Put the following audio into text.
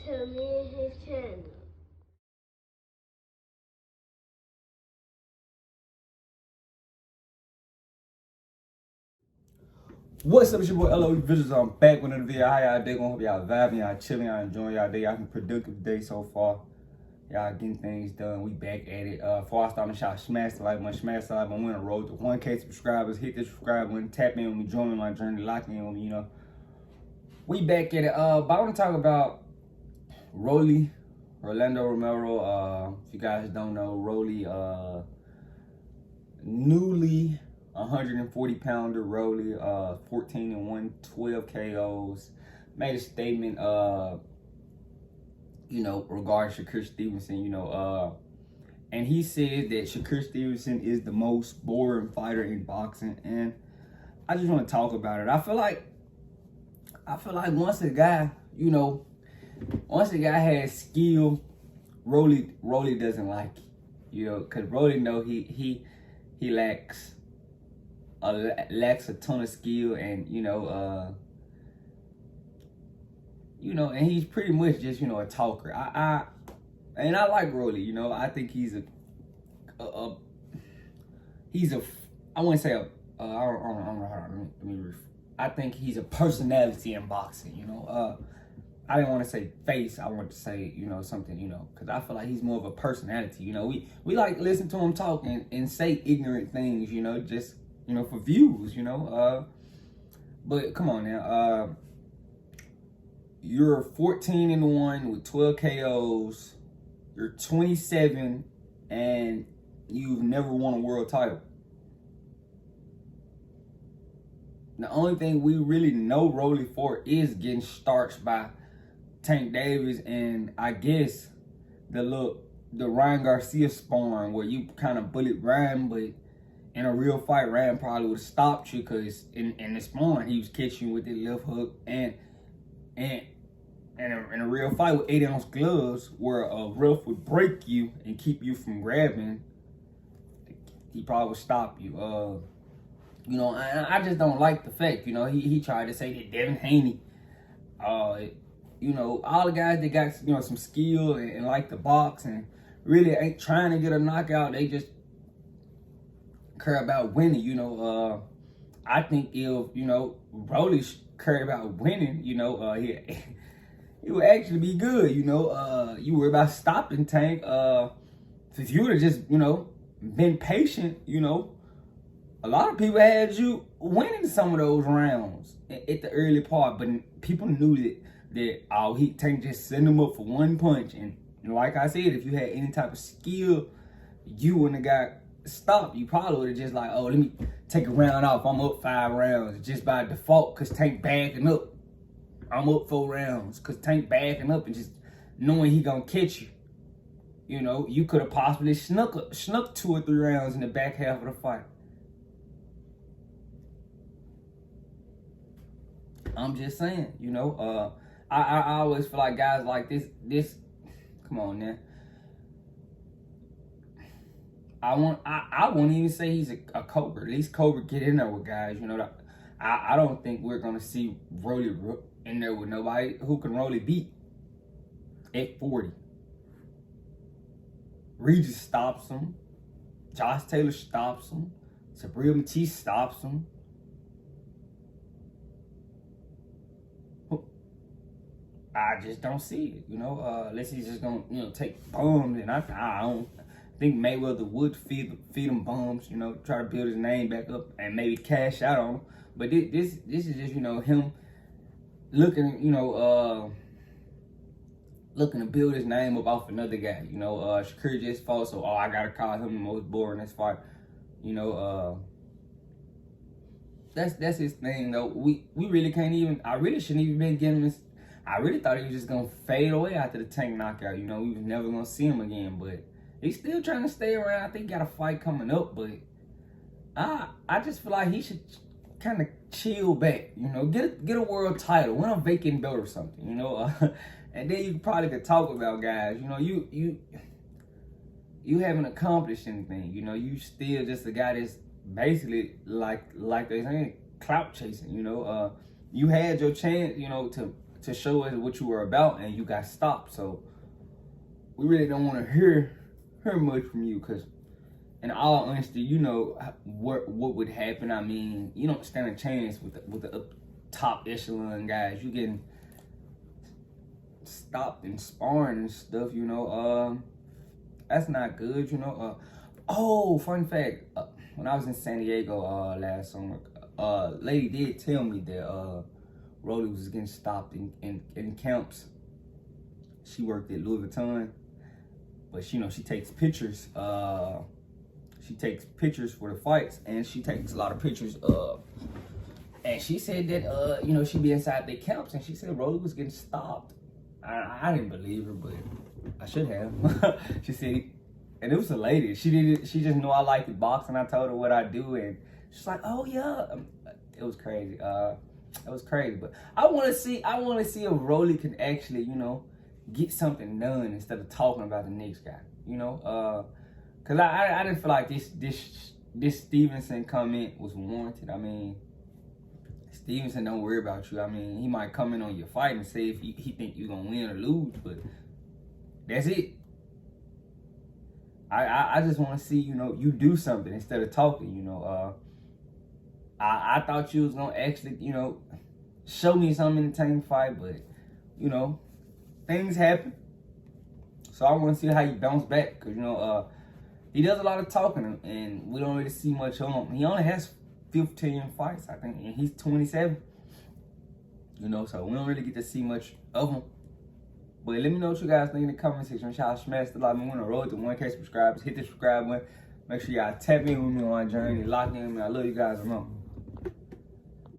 to me and his channel. What's up, it's your boy LOE Visuals. I'm back with another video. How y'all doing? Hope y'all vibing, y'all chilling, y'all enjoying y'all day. Y'all having a productive day so far. Y'all getting things done. We back at it. Before I start the shot, smash the like button, smash the like button. We're on the road to 1K subscribers. Hit the subscribe button, tap in with me, join me in my journey, lock in with me, We back at it. But I want to talk about Rolando Romero. If you guys don't know, newly 140-pounder Rolly, 14-1, 12 KOs, made a statement, regarding Shakur Stevenson, and he said that Shakur Stevenson is the most boring fighter in boxing, and I just want to talk about it. I feel like once a guy has skill, Rolly doesn't like it, because Rolly know he lacks a ton of skill, and and he's pretty much just a talker. I like Rolly. I think he's I wouldn't say I think he's a personality in boxing. I didn't want to say face. I want to say something because I feel like he's more of a personality. We like listen to him talk and say ignorant things. Just for views. But come on now. You're 14-1 with 12 KOs. You're 27 and you've never won a world title. The only thing we really know Rolly for is getting starched by Tank Davis, and I guess the Ryan Garcia sparring where you kind of bullied Ryan, but in a real fight, Ryan probably would have stopped you, because in the sparring he was catching you with the left hook, and in a real fight with 8-ounce gloves where a ref would break you and keep you from grabbing, he probably would stop you. I just don't like the fact, he tried to say that Devin Haney, all the guys that got some skill and like the box and really ain't trying to get a knockout, they just care about winning. I think if Rolly cared about winning, he would actually be good. You worry about stopping Tank. If you would have just been patient, a lot of people had you winning some of those rounds at the early part, but people knew that Tank just send him up for one punch, and like I said, if you had any type of skill, you wouldn't have got stopped. You probably would have just like, let me take a round off. I'm up 5 rounds just by default because Tank backing up. I'm up 4 rounds because Tank backing up and just knowing he gonna catch you. You could have possibly snuck 2 or 3 rounds in the back half of the fight. I'm just saying, I always feel like guys like this, come on now. I won't even say he's a Cobra. At least Cobra get in there with guys, I don't think we're gonna see Rolly in there with nobody who can Rolly beat at 40. Regis stops him. Josh Taylor stops him. Sabrina Matisse stops him. I just don't see it, unless he's just gonna take bombs, and I don't think Mayweather would feed him bombs, try to build his name back up and maybe cash out on him. But this is just him looking looking to build his name up off another guy. Shakur just fought, so I gotta call him the most boring this fight. That's his thing though. We really can't even. I really shouldn't even been getting this. I really thought he was just gonna fade away after the Tank knockout. We was never gonna see him again, but he's still trying to stay around. I think he got a fight coming up, but I just feel like he should kind of chill back. Get a world title, win a vacant belt or something. And then you probably could talk about guys. You haven't accomplished anything. You still just a guy that's basically like they saying clout chasing. You had your chance, to to show us what you were about, and you got stopped. So we really don't want to hear much from you, because in all honesty, you know what would happen. I mean, you don't stand a chance with the top echelon guys. You getting stopped and sparring and stuff, you know. That's not good, you know. Oh, fun fact, when I was in San Diego last summer, lady did tell me that Rolly was getting stopped in camps. She worked at Louis Vuitton, but you know, she takes pictures. She takes pictures for the fights, and she takes a lot of pictures. And she said that you know, she'd be inside the camps, and she said Rolly was getting stopped. I didn't believe her, but I should have. She said, and it was a lady. She just knew I liked the boxing. I told her what I do, and she's like, "Oh yeah." It was crazy. It was crazy. But I want to see if Rolly can actually, you know, get something done instead of talking about the next guy. You know, cause I didn't feel like this Stevenson comment was warranted. I mean, Stevenson don't worry about you. I mean, he might come in on your fight and say if he think you're gonna win or lose, but that's it. I just want to see, you know, you do something instead of talking. You know, I thought you was gonna actually, you know, show me something in the team fight, but you know, things happen. So I want to see how you bounce back, cause you know, he does a lot of talking, and we don't really see much of him. He only has 15 fights, I think, and he's 27. You know, so we don't really get to see much of him. But let me know what you guys think in the comment section. Y'all smash the like. I'm on the road to 1K subscribers. Hit the subscribe button. Make sure y'all tap in with me on my journey. Lock in with me. I love you guys. Remember.